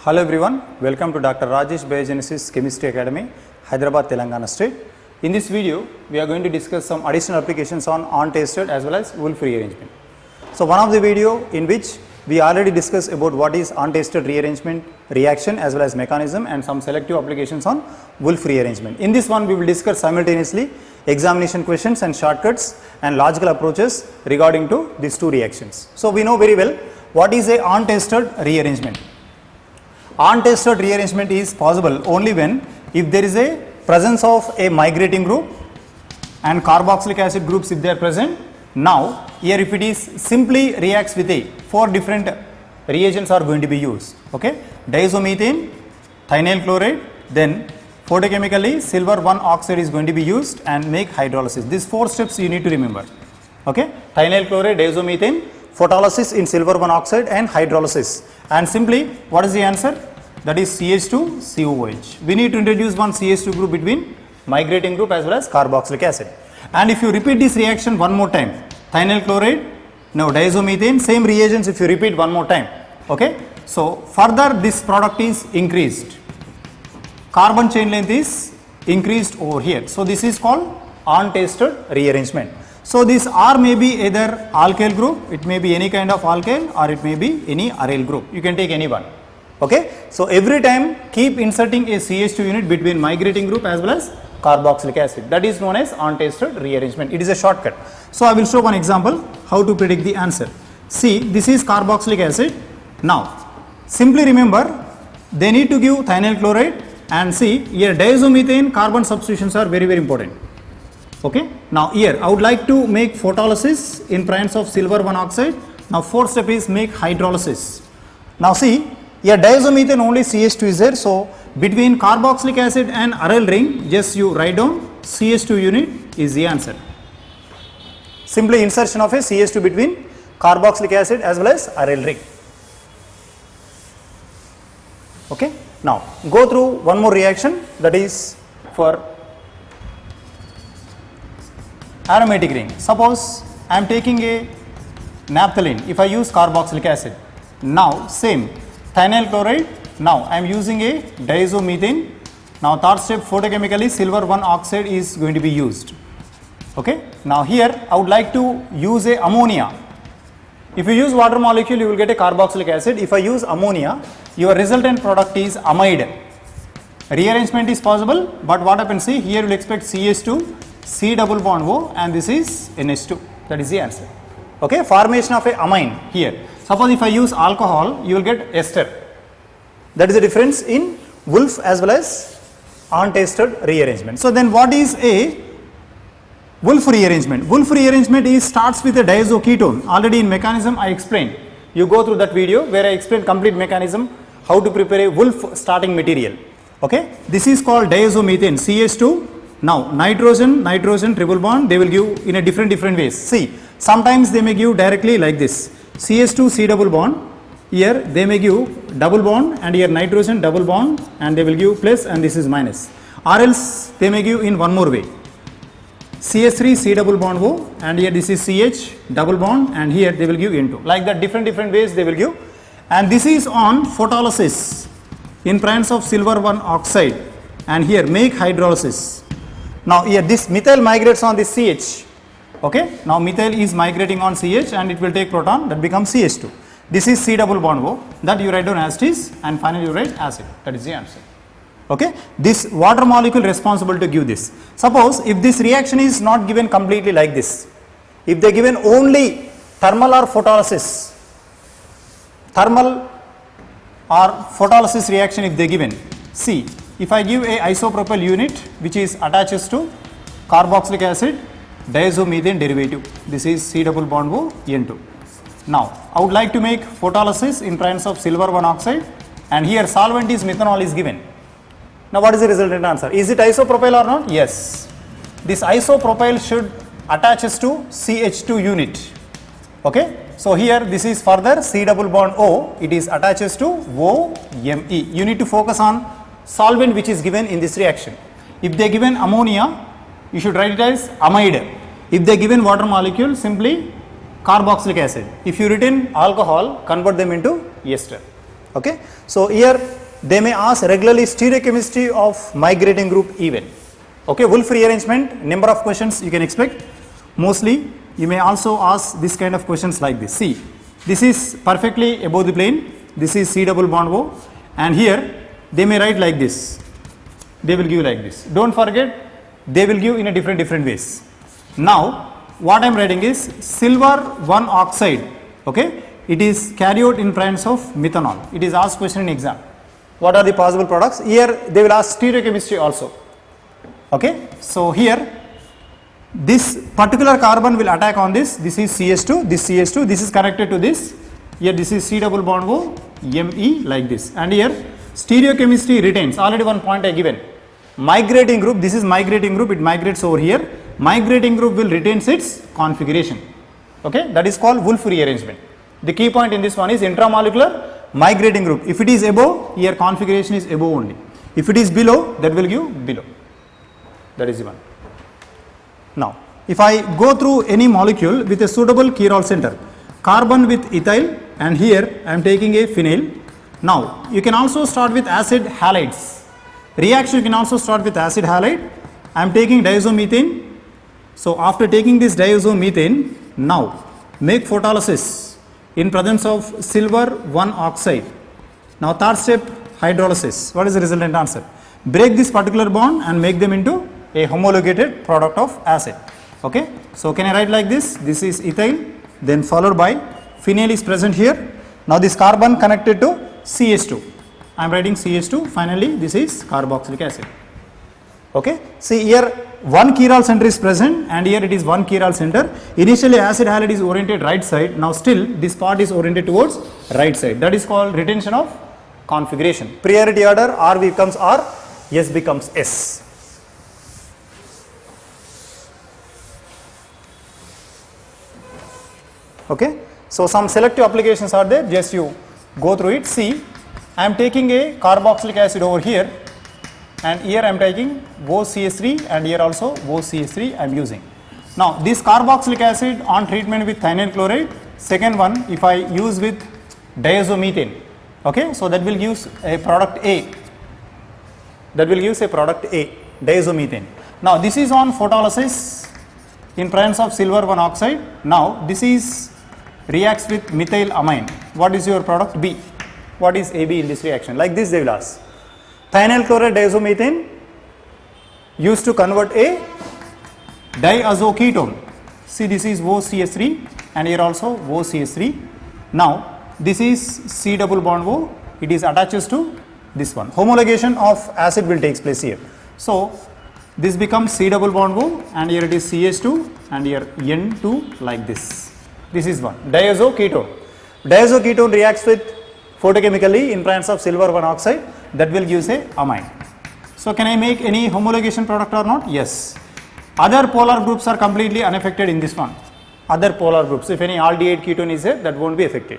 Hello everyone, welcome to Dr. Rajesh Biogenesis Chemistry Academy, Hyderabad, Telangana State. In this video, we are going to discuss some additional applications on untested as well as Wolff rearrangement. So one of the video in which we already discussed about what is untested rearrangement reaction as well as mechanism and some selective applications on Wolff rearrangement. In this one, we will discuss simultaneously examination questions and shortcuts and logical approaches regarding to these two reactions. So we know very well what is a untested rearrangement. Untested rearrangement is possible only when if there is a presence of a migrating group and carboxylic acid groups if they are present. Now here if it is simply reacts with a 4 different reagents are going to be used. Okay, diazomethane, thionyl chloride, then photochemically silver 1 oxide is going to be used and make hydrolysis. These 4 steps you need to remember. Okay, thionyl chloride, diazomethane, photolysis in silver 1 oxide and hydrolysis. And simply what is the answer? That is CH2COOH. We need to introduce one CH2 group between migrating group as well as carboxylic acid. And if you repeat this reaction one more time, thionyl chloride, now diazomethane, same reagents if you repeat one more time. Okay. So further this product is increased. Carbon chain length is increased over here. So this is called untested rearrangement. So this R may be either alkyl group, it may be any kind of alkyl or it may be any aryl group. You can take any one. Okay. So every time keep inserting a CH2 unit between migrating group as well as carboxylic acid. That is known as untested rearrangement. It is a shortcut. So I will show one example how to predict the answer. See, this is carboxylic acid. Now simply remember they need to give thionyl chloride and see here diazomethane carbon substitutions are very important. Okay. Now here I would like to make photolysis in presence of silver 1 oxide. Now fourth step is make hydrolysis. Now see here diazomethane only CH2 is there. So between carboxylic acid and aryl ring just you write down CH2 unit is the answer. Simply insertion of a CH2 between carboxylic acid as well as aryl ring. Okay. Now go through one more reaction that is for aromatic ring. Suppose I am taking a naphthalene if I use carboxylic acid. Now same thionyl chloride. Now I am using a diazomethane. Now third step photochemically silver 1 oxide is going to be used. Okay. Now here I would like to use a ammonia. If you use water molecule you will get a carboxylic acid. If I use ammonia your resultant product is amide. Rearrangement is possible but what happens, see here you will expect CH2 C double bond O and this is NH2. That is the answer. Okay. Formation of a amine here. Suppose if I use alcohol you will get ester. That is the difference in Wolff as well as untested rearrangement. So then what is a Wolff rearrangement? Wolff rearrangement is starts with a diazoketone. Already in mechanism I explained. You go through that video where I explained complete mechanism how to prepare a Wolff starting material. Okay. This is called diazomethane CH2. Now nitrogen triple bond they will give in a different ways. See sometimes they may give directly like this CH2 C double bond. Here they may give double bond and here nitrogen double bond and they will give plus and this is minus. Or else they may give in one more way. CH3 C double bond O and here this is CH double bond and here they will give N2. Like that different ways they will give. And this is on photolysis in presence of silver 1 oxide and here make hydrolysis. Now here this methyl migrates on this CH. Okay. Now methyl is migrating on CH and it will take proton that becomes CH2. This is C double bond O that you write down as it is and finally you write acid. That is the answer. Okay. This water molecule responsible to give this. Suppose if this reaction is not given completely like this, if they given only thermal or photolysis, reaction if they given, see if I give a isopropyl unit which is attaches to carboxylic acid diazomethane derivative, this is C double bond O N2. Now I would like to make photolysis in presence of silver 1 oxide and here solvent is methanol is given. Now what is the resultant answer? Is it isopropyl or not? Yes. This isopropyl should attaches to CH2 unit. Okay. So here this is further C double bond O, it is attaches to OMe. You need to focus on solvent which is given in this reaction. If they given ammonia you should write it as amide. If they given water molecule simply carboxylic acid. If you written alcohol, convert them into ester. Okay. So here they may ask regularly stereochemistry of migrating group even. Okay, Wolff rearrangement, number of questions you can expect. Mostly you may also ask this kind of questions like this. See, this is perfectly above the plane, this is C double bond O, and here they may write like this, they will give like this. Don't forget, they will give in a different ways. Now what I am writing is silver 1 oxide, okay, it is carried in presence of methanol. It is asked question in exam. What are the possible products? Here they will ask stereochemistry also. Okay, so here this particular carbon will attack on this. This is CH2, this CH2, this is connected to this. Here this is C double bond O, Me like this. And here stereochemistry retains. Already one point I given. Migrating group, this is migrating group, it migrates over here. Migrating group will retain its configuration. Okay, that is called Wolff rearrangement. The key point in this one is intramolecular migrating group. If it is above, here configuration is above only. If it is below, that will give below. That is the one. Now, if I go through any molecule with a suitable chiral center, carbon with ethyl, and here I am taking a phenyl. Now, you can also start with acid halides. Reaction you can also start with acid halide. I am taking diazomethane. So, after taking this diazomethane, now make photolysis in presence of silver 1 oxide. Now, third step, hydrolysis. What is the resultant answer? Break this particular bond and make them into a homologated product of acid. Okay. So, can I write like this? This is ethyl, then followed by phenyl is present here. Now, this carbon connected to CH2. I am writing CH2. Finally, this is carboxylic acid. Okay. See here, one chiral center is present, and here it is one chiral center. Initially, acid halide is oriented right side. Now, still this part is oriented towards right side. That is called retention of configuration. Priority order, R becomes R, S becomes S. Okay. So, some selective applications are there, just you go through it. See, I am taking a carboxylic acid over here, and here I am taking OCH3, and here also OCH3 I am using. Now, this carboxylic acid on treatment with thionyl chloride, second one if I use with diazomethane, okay, so that will give a product A, that will give a product A, diazomethane. Now, this is on photolysis in presence of silver 1 oxide. Now, this is reacts with methyl amine. What is your product? B. What is AB in this reaction? Like this they will ask. Thionyl chloride diazomethane used to convert a diazoketone. See, this is OCH3, and here also OCH3. Now, this is C double bond O. It is attaches to this one. Homologation of acid will take place here. So, this becomes C double bond O, and here it is CH2, and here N2 like this. This is one diazoketone. Diazoketone reacts with photochemically in presence of silver 1 oxide, that will give a amine. So, can I make any homologation product or not? Yes. Other polar groups are completely unaffected in this one. Other polar groups, if any aldehyde ketone is there, that won't be affected.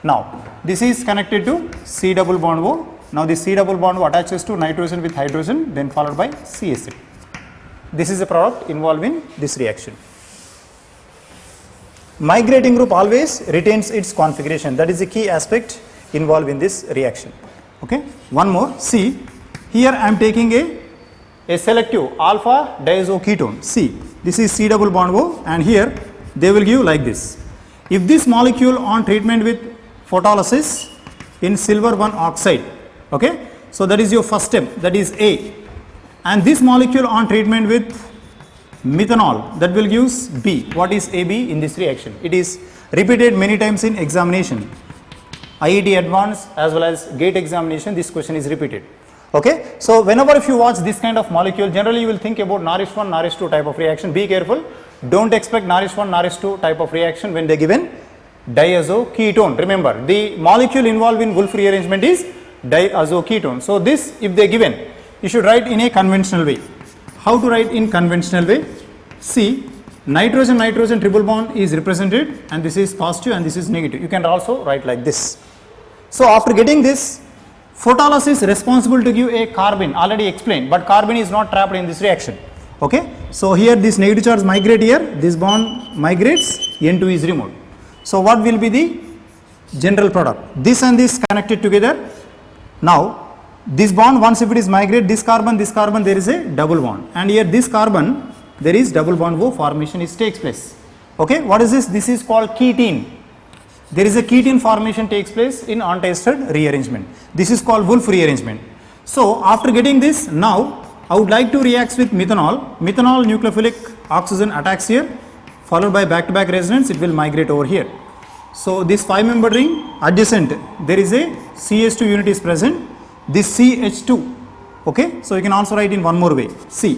Now, this is connected to C double bond O. Now, this C double bond O attaches to nitrogen with hydrogen, then followed by CH3. This is a product involved in this reaction. Migrating group always retains its configuration. That is the key aspect involved in this reaction. Okay. One more. See, here I am taking a selective alpha diazoketone. See, this is C double bond O, and here they will give like this. If this molecule on treatment with photolysis in silver 1 oxide, okay, so that is your first step, that is A, and this molecule on treatment with methanol, that will give B. What is AB in this reaction? It is repeated many times in examination. IET advanced as well as GATE examination, this question is repeated. Okay. So, whenever if you watch this kind of molecule, generally you will think about Norris 1, Norris 2 type of reaction. Be careful, don't expect Norris 1, Norris 2 type of reaction when they given diazoketone. Remember, the molecule involved in Wolff rearrangement is diazoketone. So, this if they given, you should write in a conventional way. How to write in conventional way? See, nitrogen nitrogen triple bond is represented, and this is positive and this is negative. You can also write like this. So, after getting this, photolysis responsible to give a carbon, already explained, but carbon is not trapped in this reaction. Okay. So, here this negative charge migrate here, this bond migrates, N2 is removed. So, what will be the general product. This and this connected together. Now this bond, once if it is migrate, this carbon, there is a double bond, and here this carbon, there is double bond O formation takes place. Okay, what is this? This is called ketene. There is a ketene formation takes place in untested rearrangement. This is called Wolff rearrangement. So after getting this, now I would like to react with methanol. Methanol nucleophilic oxygen attacks here, followed by back-to-back resonance, it will migrate over here. So this 5-membered ring adjacent, there is a CH2 unit is present, this CH2. Okay, so you can also write in one more way. See,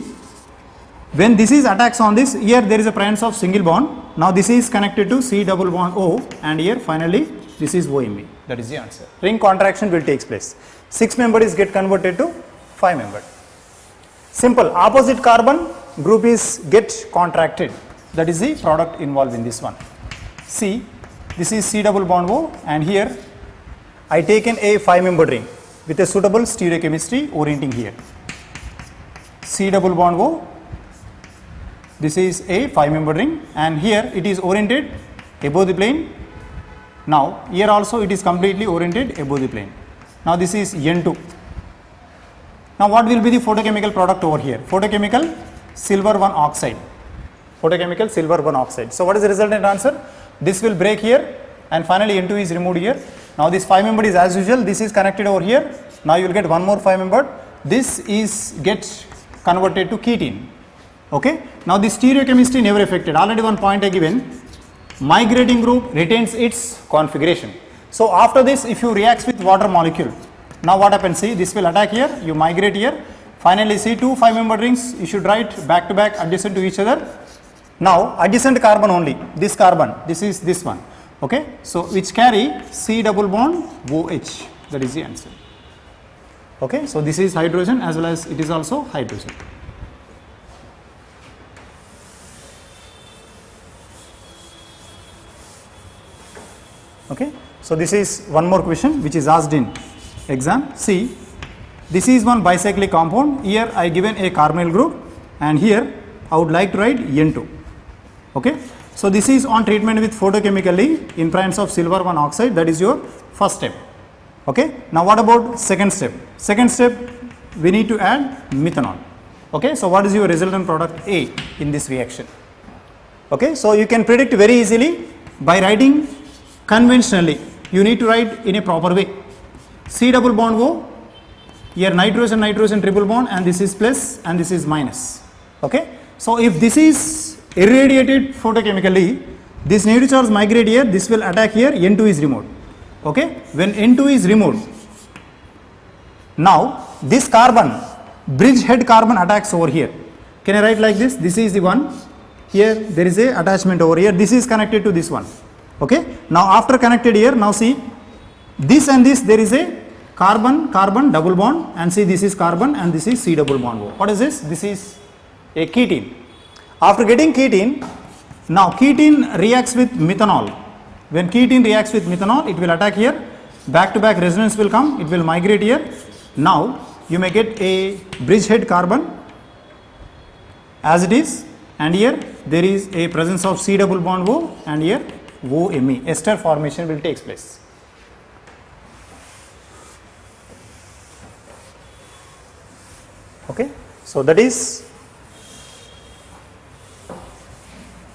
when this is attacks on this, here there is a presence of single bond. Now this is connected to C double bond O, and here finally this is OMe. That is the answer. Ring contraction will take place. 6-membered is get converted to 5-membered. Simple. Opposite carbon group is get contracted. That is the product involved in this one. See, this is C double bond O, and here I taken a 5-membered ring with a suitable stereochemistry orienting here. C double bond O, this is a 5-membered ring, and here it is oriented above the plane. Now here also it is completely oriented above the plane. Now this is N2. Now what will be the photochemical product over here? Photochemical silver 1 oxide. Photochemical silver 1 oxide. So what is the resultant answer? This will break here, and finally N2 is removed here. Now this 5-membered is as usual, this is connected over here. Now you will get one more 5-membered. This is get converted to ketene. Okay. Now the stereochemistry never affected. Already one point I given. Migrating group retains its configuration. So after this, if you react with water molecule, now what happens? See, this will attack here, you migrate here. Finally see 2 5-membered rings, you should write back to back adjacent to each other. Now adjacent carbon only, this carbon, this is this one. Okay. So which carry C double bond OH. That is the answer. Okay. So this is hydrogen as well as it is also hydrogen. Okay. So this is one more question which is asked in exam. See, this is one bicyclic compound. Here I given a carbonyl group, and here I would like to write N2. Okay. So this is on treatment with photochemically in presence of silver 1 oxide. That is your first step. Okay. Now what about second step? Second step, we need to add methanol. Okay. So what is your resultant product A in this reaction? Okay. So you can predict very easily by writing conventionally. You need to write in a proper way. C double bond O, here nitrogen nitrogen triple bond, and this is plus and this is minus. Okay. So if this is irradiated photochemically, this negative charge migrate here, this will attack here, N2 is removed. Okay. When N2 is removed, now this carbon, bridge head carbon attacks over here. Can I write like this? This is the one. Here there is a attachment over here. This is connected to this one. Okay. Now after connected here, now see this and this, there is a carbon carbon double bond, and see this is carbon and this is C double bond O. What is this? This is a ketene. After getting ketene, now ketene reacts with methanol. When ketene reacts with methanol, it will attack here, back to back resonance will come, it will migrate here. Now you may get a bridgehead carbon as it is, and here there is a presence of C double bond O, and here OMe, ester formation will take place. Okay. So that is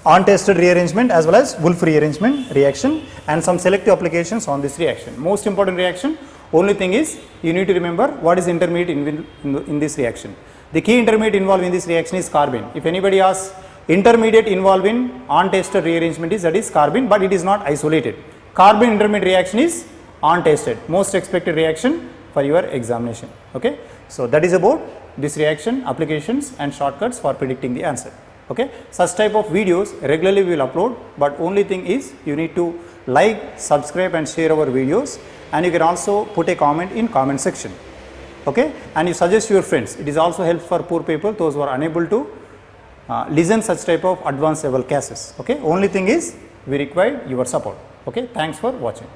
untested rearrangement as well as Wolff rearrangement reaction, and some selective applications on this reaction. Most important reaction, only thing is you need to remember what is intermediate in this reaction. The key intermediate involved in this reaction is carbene. If anybody asks, intermediate involved in untested rearrangement is, that is carbene, but it is not isolated. Carbene intermediate reaction is untested, most expected reaction for your examination. Okay. So that is about this reaction, applications and shortcuts for predicting the answer. Okay. Such type of videos regularly we will upload, but only thing is you need to like, subscribe and share our videos, and you can also put a comment in comment section. Okay. And you suggest your friends. It is also helpful for poor people, those who are unable to listen such type of advanced level cases. Okay. Only thing is we require your support. Okay. Thanks for watching.